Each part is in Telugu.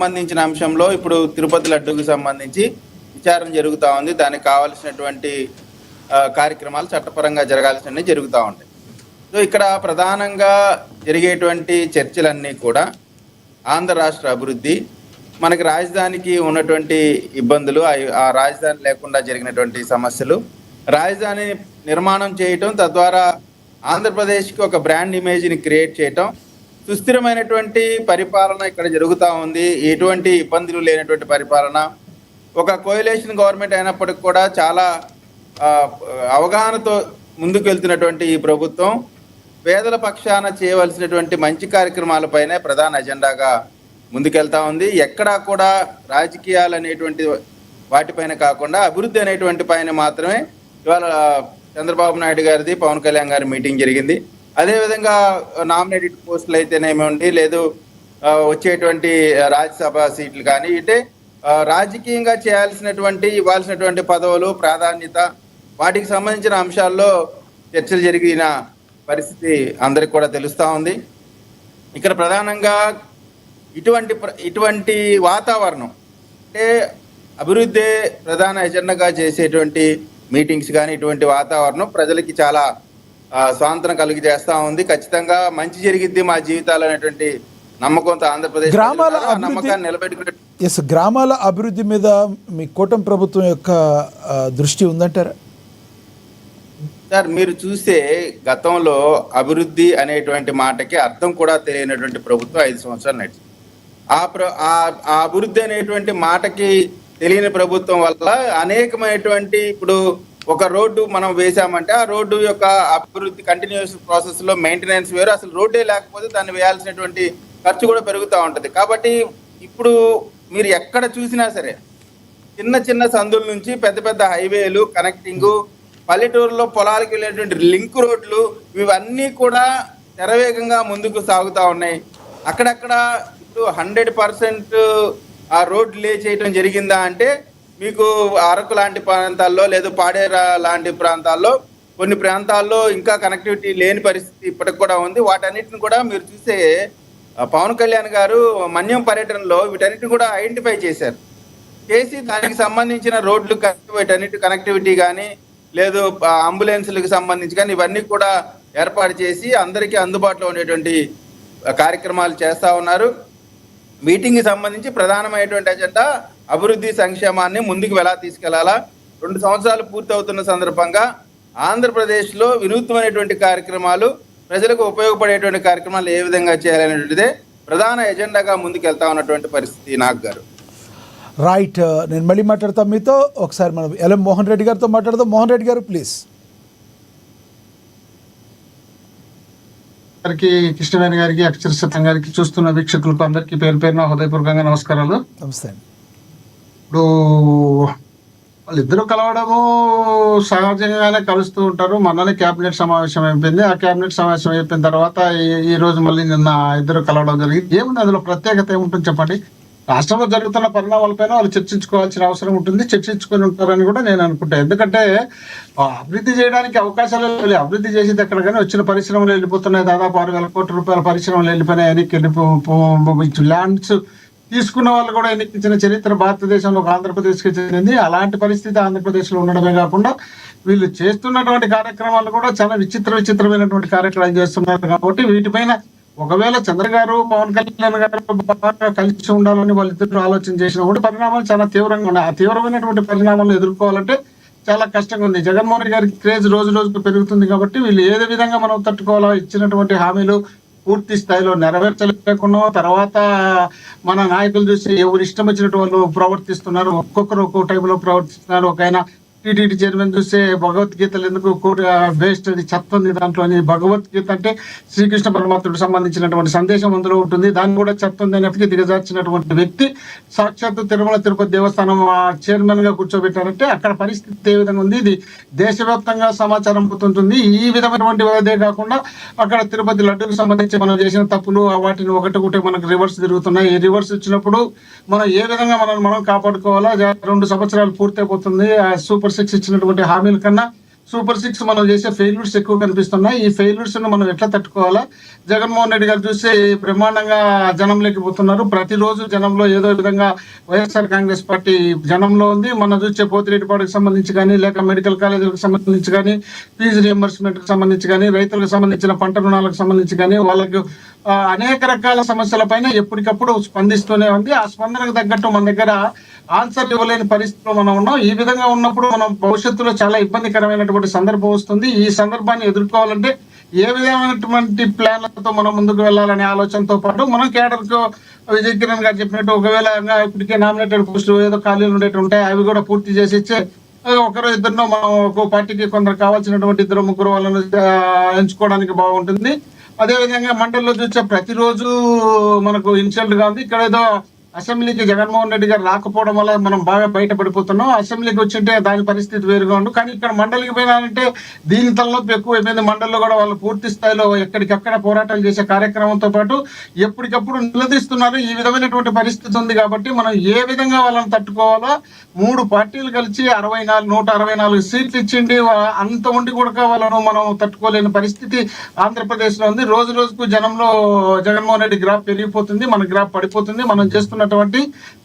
సంబంధించిన అంశంలో ఇప్పుడు తిరుపతి లడ్డూకి సంబంధించి విచారణ జరుగుతూ ఉంది. దానికి కావాల్సినటువంటి కార్యక్రమాలు చట్టపరంగా జరగాల్సినవి జరుగుతూ ఉంటాయి. సో ఇక్కడ ప్రధానంగా జరిగేటువంటి చర్చలన్నీ కూడా ఆంధ్ర రాష్ట్ర అభివృద్ధి, మనకి రాజధానికి ఉన్నటువంటి ఇబ్బందులు, ఆ రాజధాని లేకుండా జరిగినటువంటి సమస్యలు, రాజధాని నిర్మాణం చేయటం, తద్వారా ఆంధ్రప్రదేశ్కి ఒక బ్రాండ్ ఇమేజ్ని క్రియేట్ చేయటం, సుస్థిరమైనటువంటి పరిపాలన ఇక్కడ జరుగుతూ ఉంది, ఎటువంటి ఇబ్బందులు లేనటువంటి పరిపాలన, ఒక కోయలేషన్ గవర్నమెంట్ అయినప్పటికి కూడా చాలా అవగాహనతో ముందుకు వెళ్తున్నటువంటి ఈ ప్రభుత్వం పేదల పక్షాన చేయవలసినటువంటి మంచి కార్యక్రమాలపైనే ప్రధాన ఎజెండాగా ముందుకెళ్తా ఉంది. ఎక్కడా కూడా రాజకీయాలు అనేటువంటి వాటిపైన కాకుండా అభివృద్ధి అనేటువంటి పైన మాత్రమే ఇవాళ చంద్రబాబు నాయుడు గారిది, పవన్ కళ్యాణ్ గారి మీటింగ్ జరిగింది. అదేవిధంగా నామినేటెడ్ పోస్టులు అయితేనేమిండి, లేదు వచ్చేటువంటి రాజ్యసభ సీట్లు కానీ, అంటే రాజకీయంగా చేయాల్సినటువంటి ఇవ్వాల్సినటువంటి పదవులు, ప్రాధాన్యత, వాటికి సంబంధించిన అంశాల్లో చర్చలు జరిగిన పరిస్థితి అందరికి కూడా తెలుస్తూ ఉంది. ఇక్కడ ప్రధానంగా ఇటువంటి వాతావరణం, అంటే అభివృద్ధి ప్రధాన ఎజెండాగా చేసేటువంటి మీటింగ్స్ కానీ ఇటువంటి వాతావరణం ప్రజలకి చాలా స్వాంతనం కలిగి చేస్తూ ఉంది. ఖచ్చితంగా మంచి జరిగిద్ది మా జీవితాలు అనేటువంటి నమ్మకంతో ఆంధ్రప్రదేశ్ నమ్మకాన్ని నిలబెట్టుకునే గ్రామాల అభివృద్ధి మీద మీ కూటమి ప్రభుత్వం యొక్క దృష్టి ఉందంటారా? సార్, మీరు చూస్తే గతంలో అభివృద్ధి అనేటువంటి మాటకి అర్థం కూడా తెలియనటువంటి ప్రభుత్వం 5 సంవత్సరాలు నడిచింది. ఆ అభివృద్ధి అనేటువంటి మాటకి తెలియని ప్రభుత్వం వల్ల అనేకమైనటువంటి, ఇప్పుడు ఒక రోడ్డు మనం వేసామంటే ఆ రోడ్డు యొక్క అభివృద్ధి కంటిన్యూస్ ప్రాసెస్ లో మెయింటెనెన్స్ వేరు, అసలు రోడ్డే లేకపోతే దాన్ని వేయాల్సినటువంటి ఖర్చు కూడా పెరుగుతూ ఉంటుంది. కాబట్టి ఇప్పుడు మీరు ఎక్కడ చూసినా సరే చిన్న చిన్న సందుల నుంచి పెద్ద పెద్ద హైవేలు, కనెక్టింగ్, పల్లెటూరులో పొలాలకు వెళ్ళేటువంటి లింక్ రోడ్లు, ఇవన్నీ కూడా శరవేగంగా ముందుకు సాగుతూ ఉన్నాయి. అక్కడక్కడ ఇప్పుడు 100% ఆ రోడ్ లే చేయడం జరిగిందా అంటే మీకు అరకు లాంటి ప్రాంతాల్లో, లేదు పాడేరా లాంటి ప్రాంతాల్లో, కొన్ని ప్రాంతాల్లో ఇంకా కనెక్టివిటీ లేని పరిస్థితి ఇప్పటికి కూడా ఉంది. వాటన్నిటిని కూడా మీరు చూసే పవన్ కళ్యాణ్ గారు మన్యం పర్యటనలో వీటన్నిటిని కూడా ఐడెంటిఫై చేసి దానికి సంబంధించిన రోడ్లు, వీటన్నిటి కనెక్టివిటీ కానీ, లేదు అంబులెన్స్లకు సంబంధించి కానీ, ఇవన్నీ కూడా ఏర్పాటు చేసి అందరికీ అందుబాటులో ఉండేటువంటి కార్యక్రమాలు చేస్తూ ఉన్నారు. మీటింగ్కి సంబంధించి ప్రధానమైనటువంటి ఎజెండా అభివృద్ధి, సంక్షేమాన్ని ముందుకు ఎలా తీసుకెళ్లాలా, 2 సంవత్సరాలు పూర్తవుతున్న సందర్భంగా ఆంధ్రప్రదేశ్లో వినూత్నమైనటువంటి కార్యక్రమాలు, ప్రజలకు ఉపయోగపడేటువంటి కార్యక్రమాలు ఏ విధంగా చేయాలనేటువంటిదే ప్రధాన ఎజెండాగా ముందుకు వెళ్తా ఉన్నటువంటి పరిస్థితి. నాగ్ గారు రైట్, నేను మళ్ళీ మాట్లాడతాం మీతో. ఒకసారి మనం ఎల్ఎం మోహన్ రెడ్డి గారితో మాట్లాడదాం. మోహన్ రెడ్డి గారు ప్లీజ్. గారికి, కృష్ణవేణి గారికి, అక్షర సత్యం గారికి, చూస్తున్న వీక్షకులకు అందరికీ పేరు పేరున హృదయపూర్వకంగా నమస్కారాలు. నమస్తే. ఇప్పుడు వాళ్ళిద్దరూ కలవడము సహజంగానే కలుస్తూ ఉంటారు. మొన్ననే కేబినెట్ సమావేశం అయిపోయింది. ఆ కేబినెట్ సమావేశం అయిపోయిన తర్వాత ఈ రోజు మళ్ళీ నిన్న ఇద్దరు కలవడం జరిగింది. ఏముంది అందులో ప్రత్యేకత ఏముంటుంది చెప్పండి? రాష్ట్రంలో జరుగుతున్న పరిణామాలపైన వాళ్ళు చర్చించుకోవాల్సిన అవసరం ఉంటుంది, చర్చించుకొని ఉంటారని కూడా నేను అనుకుంటాను. ఎందుకంటే అభివృద్ధి చేయడానికి అవకాశాలు లేవు. అభివృద్ధి చేసేది ఎక్కడ కానీ వచ్చిన పరిశ్రమలు వెళ్ళిపోతున్నాయి. దాదాపు 6,000 కోట్ల రూపాయల పరిశ్రమలు వెళ్ళిపోయినాయి. ల్యాండ్స్ తీసుకున్న వాళ్ళు కూడా ఎన్నికించిన చరిత్ర భారతదేశంలో ఆంధ్రప్రదేశ్కి చెందింది. అలాంటి పరిస్థితి ఆంధ్రప్రదేశ్లో ఉండడమే కాకుండా వీళ్ళు చేస్తున్నటువంటి కార్యక్రమాలు కూడా చాలా విచిత్రమైనటువంటి కార్యక్రమాలు చేస్తున్నారు. కాబట్టి వీటిపైన ఒకవేళ చంద్ర గారు, పవన్ కళ్యాణ్ గారు బాగా కలిసి ఉండాలని వాళ్ళిద్దరు ఆలోచన చేసినా కూడా పరిణామాలు చాలా తీవ్రంగా ఉన్నాయి. ఆ తీవ్రమైనటువంటి పరిణామాలను ఎదుర్కోవాలంటే చాలా కష్టంగా ఉంది. జగన్మోహన్ రెడ్డి గారికి క్రేజ్ రోజు రోజుకు పెరుగుతుంది. కాబట్టి వీళ్ళు ఏ విధంగా మనం తట్టుకోవాలో, ఇచ్చినటువంటి హామీలు పూర్తి స్థాయిలో నెరవేర్చలేకుండా, తర్వాత మన నాయకులు చూసి ఎవరు ఇష్టం వచ్చినట్టు వాళ్ళు ప్రవర్తిస్తున్నారు. ఒక్కొక్కరు ఒక్కో టైంలో ప్రవర్తిస్తున్నారు. ఒక ఆయన టీటీడీ చైర్మన్ చూస్తే భగవద్గీతలు ఎందుకు వేస్ట్, అది చెత్త ఉంది దాంట్లో. భగవద్గీత అంటే శ్రీకృష్ణ పరమాత్ముడు సంబంధించినటువంటి సందేశం అందులో ఉంటుంది, దాన్ని కూడా చెత్త ఉంది అనేప్పటికీ దిగజార్చినటువంటి వ్యక్తి సాక్షాత్తు తిరుమల తిరుపతి దేవస్థానం చైర్మన్ గా కూర్చోబెట్టారంటే అక్కడ పరిస్థితి ఏ విధంగా ఉంది? ఇది దేశవ్యాప్తంగా సమాచారం పోతుంటుంది. ఈ విధమైనటువంటి అదే కాకుండా అక్కడ తిరుపతి లడ్డూకి సంబంధించి మనం చేసిన తప్పులు, వాటిని ఒకటి మనకు రివర్స్ తిరుగుతున్నాయి. ఈ రివర్స్ వచ్చినప్పుడు మనం ఏ విధంగా మనం కాపాడుకోవాలా? 2 సంవత్సరాలు పూర్తయిపోతుంది. సూపర్ 6 ఇచ్చినటువంటి హామీల కన్నా సూపర్ 6 మనం చేసే ఫెయిల్యూర్స్ ఎక్కువ కనిపిస్తున్నాయి. ఈ ఫెయిల్యూర్స్ ను మనం ఎట్లా తట్టుకోవాలా? జగన్మోహన్ రెడ్డి గారు చూస్తే బ్రహ్మాండంగా జనంలోకి పోతున్నారు. ప్రతిరోజు జనంలో ఏదో విధంగా వైఎస్ఆర్ కాంగ్రెస్ పార్టీ జనంలో ఉంది. మనం చూసే పోతిరెడ్డిపాడుకు సంబంధించి కానీ, లేక మెడికల్ కాలేజీలకు సంబంధించి కానీ, ఫీజు రియంబర్స్మెంట్ కు సంబంధించి కానీ, రైతులకు సంబంధించిన పంట రుణాలకు సంబంధించి కానీ, వాళ్ళకు అనేక రకాల సమస్యలపైన ఎప్పటికప్పుడు స్పందిస్తూనే ఉంది. ఆ స్పందనకు తగ్గట్టు మన దగ్గర ఆన్సర్ ఇవ్వలేని పరిస్థితిలో మనం ఉన్నాం. ఈ విధంగా ఉన్నప్పుడు మనం భవిష్యత్తులో చాలా ఇబ్బందికరమైనటువంటి సందర్భం వస్తుంది. ఈ సందర్భాన్ని ఎదుర్కోవాలంటే ఏ విధమైనటువంటి ప్లాన్లతో మనం ముందుకు వెళ్ళాలనే ఆలోచనతో పాటు మనం కేడర్కు విజయ్ కిరణ్ గారు చెప్పినట్టు ఒకవేళ ఇప్పటికే నామినేటెడ్ పోస్టులు ఏదో ఖాళీలు ఉండేవి ఉంటాయి, అవి కూడా పూర్తి చేసి ఇచ్చే ఒకరు ఇద్దరు మనం ఒక పార్టీకి కొందరు కావాల్సినటువంటి 2-3 వాళ్ళను ఎంచుకోవడానికి బాగుంటుంది. అదేవిధంగా మండలిలో చూసే ప్రతిరోజు మనకు ఇన్సల్ట్ గా ఉంది. ఇక్కడ ఏదో అసెంబ్లీకి జగన్మోహన్ రెడ్డి గారు రాకపోవడం వల్ల మనం బాగా బయటపడిపోతున్నాం. అసెంబ్లీకి వచ్చింటే దాని పరిస్థితి వేరుగా ఉండు. కానీ ఇక్కడ మండలికి పోయినారంటే దీని తలనొప్పి ఎక్కువ అయిపోయింది. మండలిలో కూడా వాళ్ళు పూర్తి స్థాయిలో ఎక్కడికక్కడ పోరాటాలు చేసే కార్యక్రమంతో పాటు ఎప్పటికప్పుడు నిలదీస్తున్నారు. ఈ విధమైనటువంటి పరిస్థితి ఉంది కాబట్టి మనం ఏ విధంగా వాళ్ళని తట్టుకోవాలో 3 పార్టీలు కలిసి 164 సీట్లు ఇచ్చిండి. అంత ఉండి కూడా వాళ్ళను మనం తట్టుకోలేని పరిస్థితి ఆంధ్రప్రదేశ్ లో ఉంది. రోజు రోజుకు జనంలో జగన్మోహన్ రెడ్డి గ్రాఫ్ పెరిగిపోతుంది, మన గ్రాఫ్ పడిపోతుంది. మనం చేస్తున్నటువంటి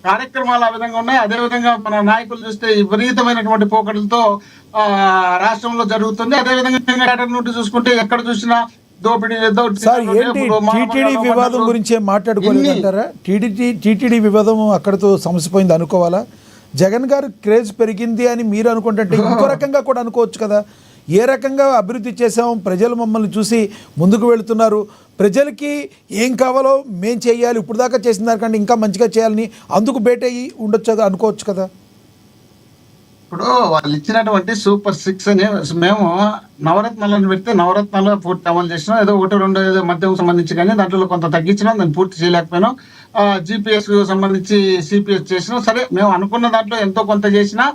కార్యక్రమాలు ఆ విధంగా ఉన్నాయి. అదే విధంగా మన నాయకులు చూస్తే విపరీతమైనటువంటి పోకడలతో రాష్ట్రంలో జరుగుతుంది. అదే విధంగా నుండి చూసుకుంటే ఎక్కడ చూసినా దోపిడీ. సార్ ఏంటి టీటీడీ వివాదం గురించి మాట్లాడుకోలేదంటారా? టీటీడీ వివాదం అక్కడతో సమసిపోయింది అనుకోవాలా? జగన్ గారు క్రేజ్ పెరిగింది అని మీరు అనుకుంటే ఇంకో రకంగా కూడా అనుకోవచ్చు కదా. ఏ రకంగా అభివృద్ధి చేసాం, ప్రజలు మమ్మల్ని చూసి ముందుకు వెళుతున్నారు, ప్రజలకి ఏం కావాలో మేం చేయాలి, ఇప్పుడు దాకా చేసిన దానికంటే ఇంకా మంచిగా చేయాలని అందుకు బేటయ్యి ఉండొచ్చు అనుకోవచ్చు కదా. ఇప్పుడు వాళ్ళు ఇచ్చినటువంటి సూపర్ 6 అని మేము నవరత్నాలను పెడితే నవరత్నాలు పూర్తి అమలు చేసినాం. ఏదో 1-2 ఏదో మద్యం సంబంధించి కానీ దాంట్లో కొంత తగ్గించినాం, దాన్ని పూర్తి చేయలేకపోయినాం. GPS సంబంధించి CPS చేసినాం. సరే, మేము అనుకున్న దాంట్లో ఎంతో కొంత చేసినా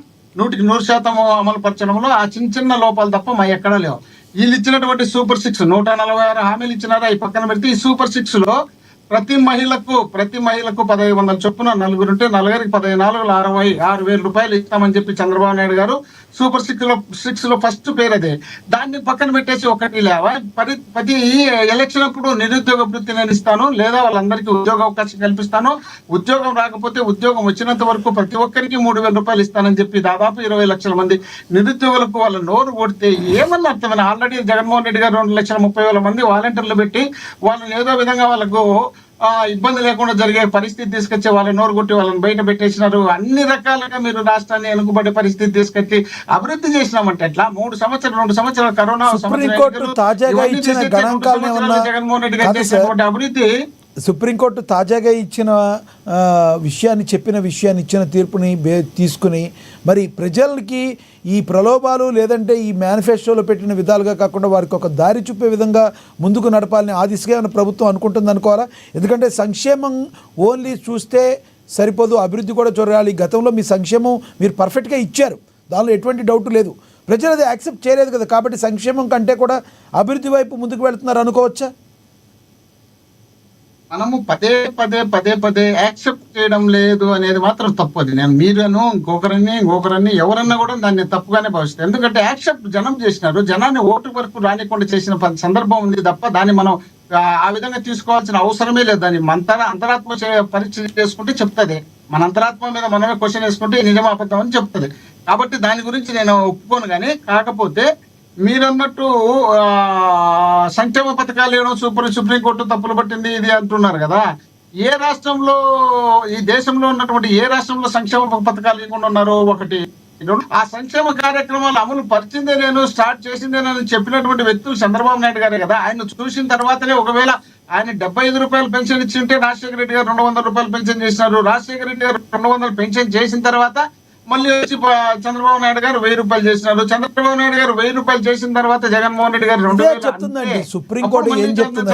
100% అమలు పరచడంలో ఆ చిన్న లోపాలు తప్ప మా ఎక్కడా లేవు. వీళ్ళు ఇచ్చినటువంటి సూపర్ 6 146 హామీలు ఇచ్చినారా ఈ పక్కన పెడితే, ఈ సూపర్ 6 లో ప్రతి మహిళకు 1500 చొప్పున, నలుగురుంటే నలుగురికి 14,60,000 రూపాయలు ఇస్తామని చెప్పి చంద్రబాబు నాయుడు గారు సూపర్ 6 లో ఫస్ట్ పేరు అదే. దాన్ని పక్కన పెట్టేసి ఒకటి లేవా ప్రతి ఎలక్షన్ అప్పుడు నిరుద్యోగ వృత్తి నేను ఇస్తాను, లేదా వాళ్ళందరికీ ఉద్యోగ అవకాశం కల్పిస్తాను, ఉద్యోగం రాకపోతే ఉద్యోగం వచ్చినంత వరకు ప్రతి ఒక్కరికి 3,000 రూపాయలు ఇస్తానని చెప్పి దాదాపు 20 లక్షల మంది నిరుద్యోగులకు వాళ్ళ నోరు కొడితే ఏమన్నా అర్థమైనా? ఆల్రెడీ జగన్మోహన్ రెడ్డి గారు 2,30,000 మంది వాలంటీర్లు పెట్టి వాళ్ళని ఏదో విధంగా వాళ్ళకు ఇబ్బంది లేకుండా జరిగే పరిస్థితి తీసుకొచ్చి వాళ్ళ నోరు కొట్టి వాళ్ళని బయట పెట్టేసినారు. అన్ని రకాలుగా మీరు రాష్ట్రాన్ని వెనుకబడే పరిస్థితి తీసుకొచ్చి అభివృద్ధి చేసినామంటే ఎట్లా? 2 సంవత్సరాలు కరోనా జగన్మోహన్ రెడ్డి గారు చేసినటువంటి అభివృద్ధి. సుప్రీంకోర్టు తాజాగా ఇచ్చిన ఇచ్చిన తీర్పుని తీసుకుని మరి ప్రజలకి ఈ ప్రలోభాలు లేదంటే ఈ మేనిఫెస్టోలో పెట్టిన విధాలుగా కాకుండా వారికి ఒక దారి చూపే విధంగా ముందుకు నడపాలని ఆ దిశగా ఏమైనా ప్రభుత్వం అనుకుంటుంది అనుకోవాలా? ఎందుకంటే సంక్షేమం ఓన్లీ చూస్తే సరిపోదు, అభివృద్ధి కూడా చూడాలి. గతంలో మీ సంక్షేమం మీరు పర్ఫెక్ట్గా ఇచ్చారు, దానిలో ఎటువంటి డౌట్ లేదు. ప్రజలు అది యాక్సెప్ట్ చేయలేదు కదా, కాబట్టి సంక్షేమం కంటే కూడా అభివృద్ధి వైపు ముందుకు వెళుతున్నారు అనుకోవచ్చా? మనము పదే యాక్సెప్ట్ చేయడం లేదు అనేది మాత్రం తప్పది. నేను మీరును ఇంకొకరని ఎవరన్నా కూడా దాన్ని తప్పుగానే భావిస్తాను. ఎందుకంటే యాక్సెప్ట్ జనం చేసినారు, జనాన్ని ఓటు వరకు రానికుండా చేసిన సందర్భం ఉంది తప్ప దాన్ని మనం ఆ విధంగా తీసుకోవాల్సిన అవసరమే లేదు. దాన్ని అంతరాత్మ పరీక్ష చేసుకుంటే చెప్తుంది, మన అంతరాత్మ మీద మనమే క్వశ్చన్ వేసుకుంటే నిజం అబద్ధం అని చెప్తుంది. కాబట్టి దాని గురించి నేను ఒప్పుకోను. కానీ కాకపోతే మీరన్నట్టు సంక్షేమ పథకాలు ఇవ్వడం సుప్రీంకోర్టు తప్పులు పట్టింది ఇది అంటున్నారు కదా. ఏ రాష్ట్రంలో, ఈ దేశంలో ఉన్నటువంటి ఏ రాష్ట్రంలో సంక్షేమ పథకాలు ఇవ్వకుండా ఉన్నారు? ఒకటి. ఆ సంక్షేమ కార్యక్రమాలు అమలు పరిచిందే నేను, స్టార్ట్ చేసిందేనని చెప్పినటువంటి వ్యక్తులు చంద్రబాబు నాయుడు గారే కదా. ఆయన చూసిన తర్వాతనే, ఒకవేళ ఆయన 75 రూపాయలు పెన్షన్ ఇచ్చింటే రాజశేఖర రెడ్డి గారు 200 రూపాయలు పెన్షన్ చేసినారు. రాజశేఖర రెడ్డి గారు 200 పెన్షన్ చేసిన తర్వాత మళ్ళీ వచ్చి చంద్రబాబు నాయుడు గారు 1000 రూపాయలు చేసినారు. చంద్రబాబు నాయుడు గారు 1000 రూపాయలు చేసిన తర్వాత జగన్మోహన్ రెడ్డి గారు 2,000 చెప్తుందండి సుప్రీంకోర్టు ఏం చెప్తుంది?